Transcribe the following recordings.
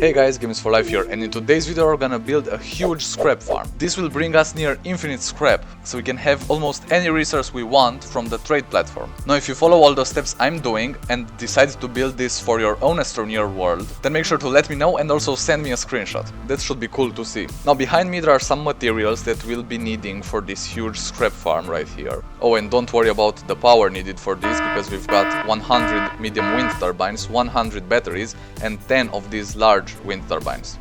Hey guys, Games for Life here, and in today's video we're gonna build a huge scrap farm. This will bring us near infinite scrap, so we can have almost any resource we want from the trade platform. Now if you follow all the steps I'm doing and decide to build this for your own Astroneer world, then make sure to let me know and also send me a screenshot. That should be cool to see. Now behind me there are some materials that we'll be needing for this huge scrap farm right here. Oh, and don't worry about the power needed for this, because we've got 100 medium wind turbines, 100 batteries, and 10 of these large wind turbines,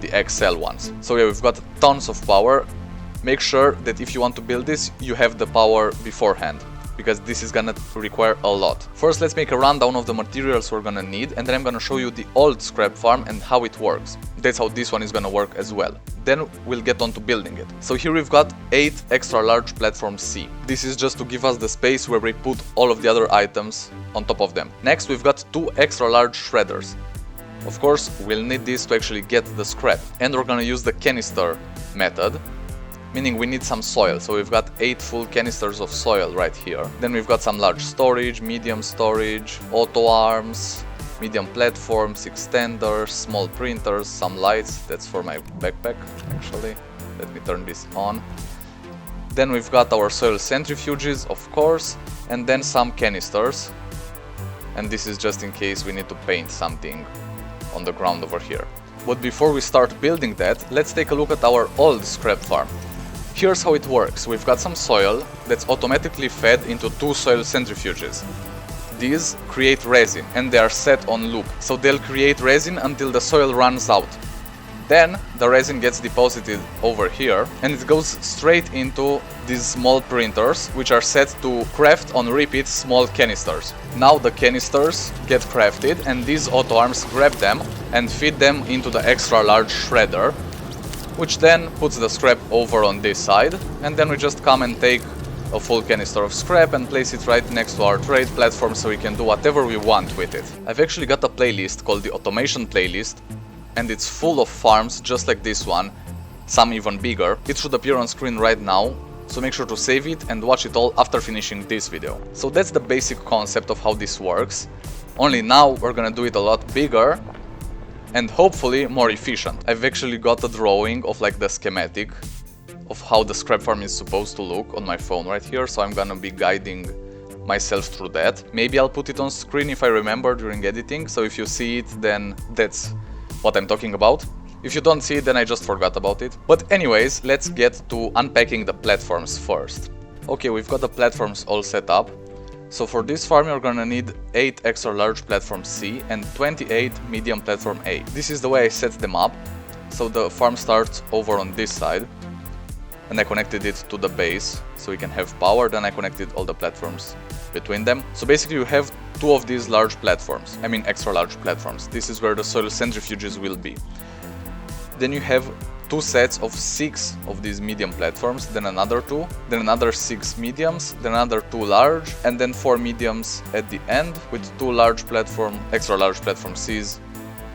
the XL ones. So yeah, we've got tons of power. Make sure that if you want to build this, you have the power beforehand, because this is gonna require a lot. First, let's make a rundown of the materials we're gonna need, and then I'm gonna show you the old scrap farm and how it works. That's how this one is gonna work as well. Then we'll get on to building it. So here we've got 8 extra large platform C. This is just to give us the space where we put all of the other items on top of them. Next, we've got 2 extra large shredders. Of course, we'll need this to actually get the scrap, and we're gonna use the canister method, meaning we need some soil. So we've got 8 full canisters of soil right here. Then we've got some large storage, medium storage, auto arms, medium platforms, extenders, small printers, some lights. That's for my backpack actually. Let me turn this on. Then we've got our soil centrifuges, of course, and then some canisters. And this is just in case we need to paint something on the ground over here. But before we start building that, let's take a look at our old scrap farm. Here's how it works. We've got some soil that's automatically fed into 2 soil centrifuges. These create resin, and they are set on loop, so they'll create resin until the soil runs out. Then the resin gets deposited over here, and it goes straight into these small printers, which are set to craft on repeat small canisters. Now the canisters get crafted, and these auto arms grab them and feed them into the extra large shredder, which then puts the scrap over on this side, and then we just come and take a full canister of scrap and place it right next to our trade platform, so we can do whatever we want with it. I've actually got a playlist called the Automation playlist, and it's full of farms just like this one, some even bigger. It should appear on screen right now, so make sure to save it and watch it all after finishing this video. So that's the basic concept of how this works, only now we're gonna do it a lot bigger and hopefully more efficient. I've actually got a drawing of like the schematic of how the scrap farm is supposed to look on my phone right here, so I'm gonna be guiding myself through that. Maybe I'll put it on screen if I remember during editing, so if you see it, then that's what I'm talking about. If you don't see it, then I just forgot about it. But anyways, let's get to unpacking the platforms first. Okay, we've got the platforms all set up. So for this farm you're gonna need 8 extra large platform C and 28 medium platform A. This is the way I set them up. So the farm starts over on this side, and I connected it to the base so we can have power. Then I connected all the platforms between them. So basically you have 2 of these large platforms, I mean extra large platforms. This is where the soil centrifuges will be. Then you have 2 sets of 6 of these medium platforms, then another 2, then another 6 mediums, then another 2 large, and then 4 mediums at the end, with 2 large platform, extra large platform Cs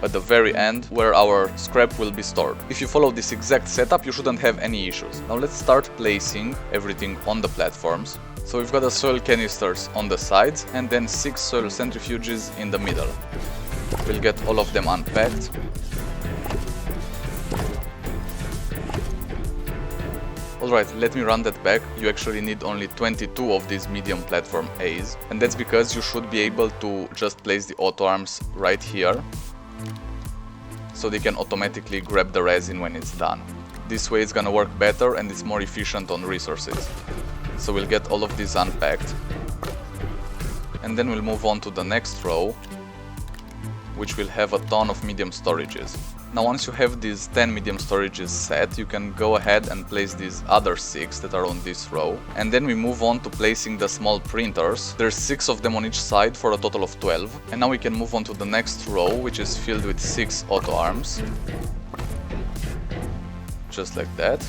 at the very end, where our scrap will be stored. If you follow this exact setup, you shouldn't have any issues. Now let's start placing everything on the platforms. So we've got the soil canisters on the sides, and then 6 soil centrifuges in the middle. We'll get all of them unpacked. Alright, let me run that back. You actually need only 22 of these medium platform A's, and that's because you should be able to just place the auto arms right here, so they can automatically grab the resin when it's done. This way it's gonna work better and it's more efficient on resources. So we'll get all of these unpacked, and then we'll move on to the next row, which will have a ton of medium storages. Now once you have these 10 medium storages set, you can go ahead and place these other 6 that are on this row, and then we move on to placing the small printers. There's 6 of them on each side for a total of 12, and now we can move on to the next row, which is filled with 6 auto arms, just like that.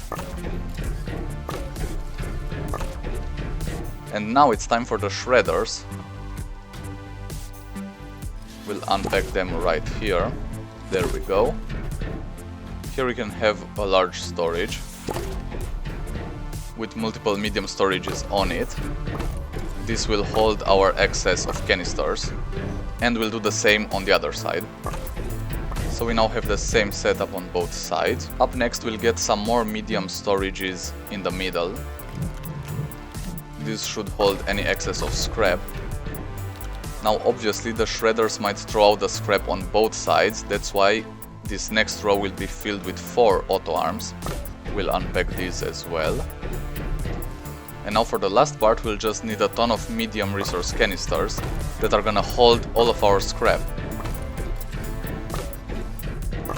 And now it's time for the shredders. We'll unpack them right here. There we go. Here we can have a large storage with multiple medium storages on it. This will hold our excess of canisters, and we'll do the same on the other side. So we now have the same setup on both sides. Up next we'll get some more medium storages in the middle. This should hold any excess of scrap. Now obviously the shredders might throw out the scrap on both sides, that's why this next row will be filled with 4 auto arms. We'll unpack these as well. And now for the last part we'll just need a ton of medium resource canisters that are gonna hold all of our scrap.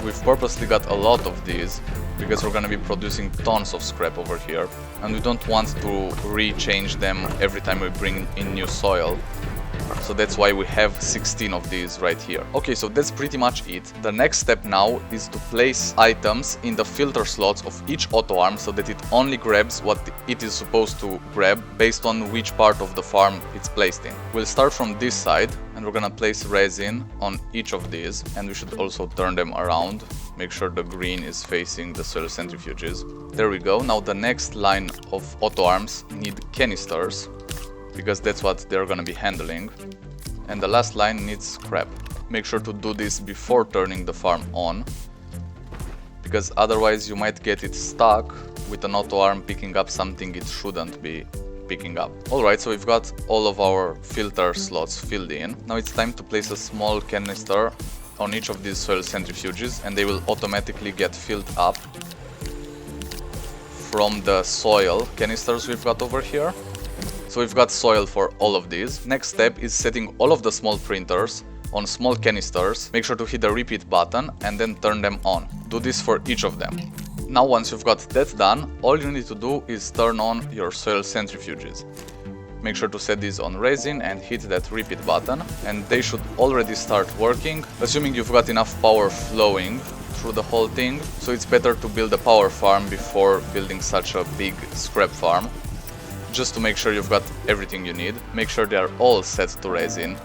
We've purposely got a lot of these because we're gonna be producing tons of scrap over here, and we don't want to re-change them every time we bring in new soil. So that's why we have 16 of these right here. Okay, so that's pretty much it. The next step now is to place items in the filter slots of each auto arm so that it only grabs what it is supposed to grab based on which part of the farm it's placed in. We'll start from this side and we're gonna place resin on each of these, and we should also turn them around. Make sure the green is facing the soil centrifuges. There we go. Now the next line of auto arms need canisters, because that's what they're gonna be handling. And the last line needs scrap. Make sure to do this before turning the farm on, because otherwise you might get it stuck with an auto arm picking up something it shouldn't be picking up. Alright, so we've got all of our filter slots filled in. Now it's time to place a small canister on each of these soil centrifuges, and they will automatically get filled up from the soil canisters we've got over here. So we've got soil for all of these. Next step is setting all of the small printers on small canisters. Make sure to hit the repeat button and then turn them on. Do this for each of them. Now once you've got that done, all you need to do is turn on your soil centrifuges. Make sure to set these on resin and hit that repeat button, and they should already start working, assuming you've got enough power flowing through the whole thing. So it's better to build a power farm before building such a big scrap farm, just to make sure you've got everything you need. Make sure they are all set to resin.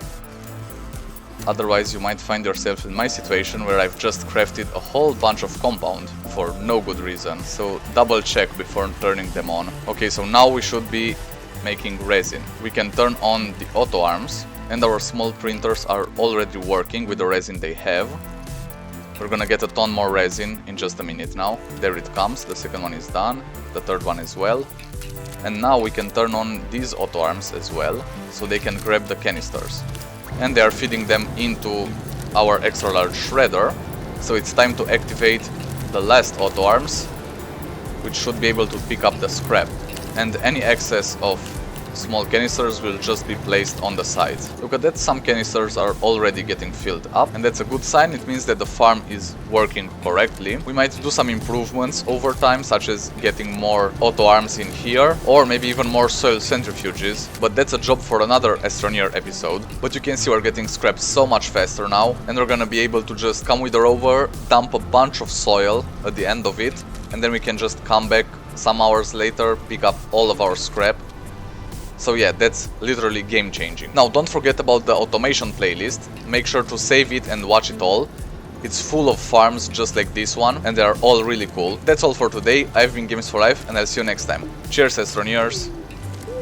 Otherwise you might find yourself in my situation where I've just crafted a whole bunch of compound for no good reason. So double check before turning them on. Okay, so now we should be making resin. We can turn on the auto arms, and our small printers are already working with the resin they have. We're gonna get a ton more resin in just a minute now. There it comes, the second one is done, the third one as well. And now we can turn on these auto arms as well, so they can grab the canisters. And they are feeding them into our extra large shredder. So it's time to activate the last auto arms, which should be able to pick up the scrap. And any excess of small canisters will just be placed on the sides. Look at that, some canisters are already getting filled up, and that's a good sign. It means that the farm is working correctly. We might do some improvements over time, such as getting more auto arms in here, or maybe even more soil centrifuges, but that's a job for another Astroneer episode. But you can see we're getting scrap so much faster now, and we're gonna be able to just come with the rover, dump a bunch of soil at the end of it, and then we can just come back some hours later, pick up all of our scrap. So yeah, that's literally game changing. Now don't forget about the automation playlist. Make sure to save it and watch it all. It's full of farms just like this one, and they are all really cool. That's all for today. I've been Games for Life, and I'll see you next time. Cheers, Astroneers!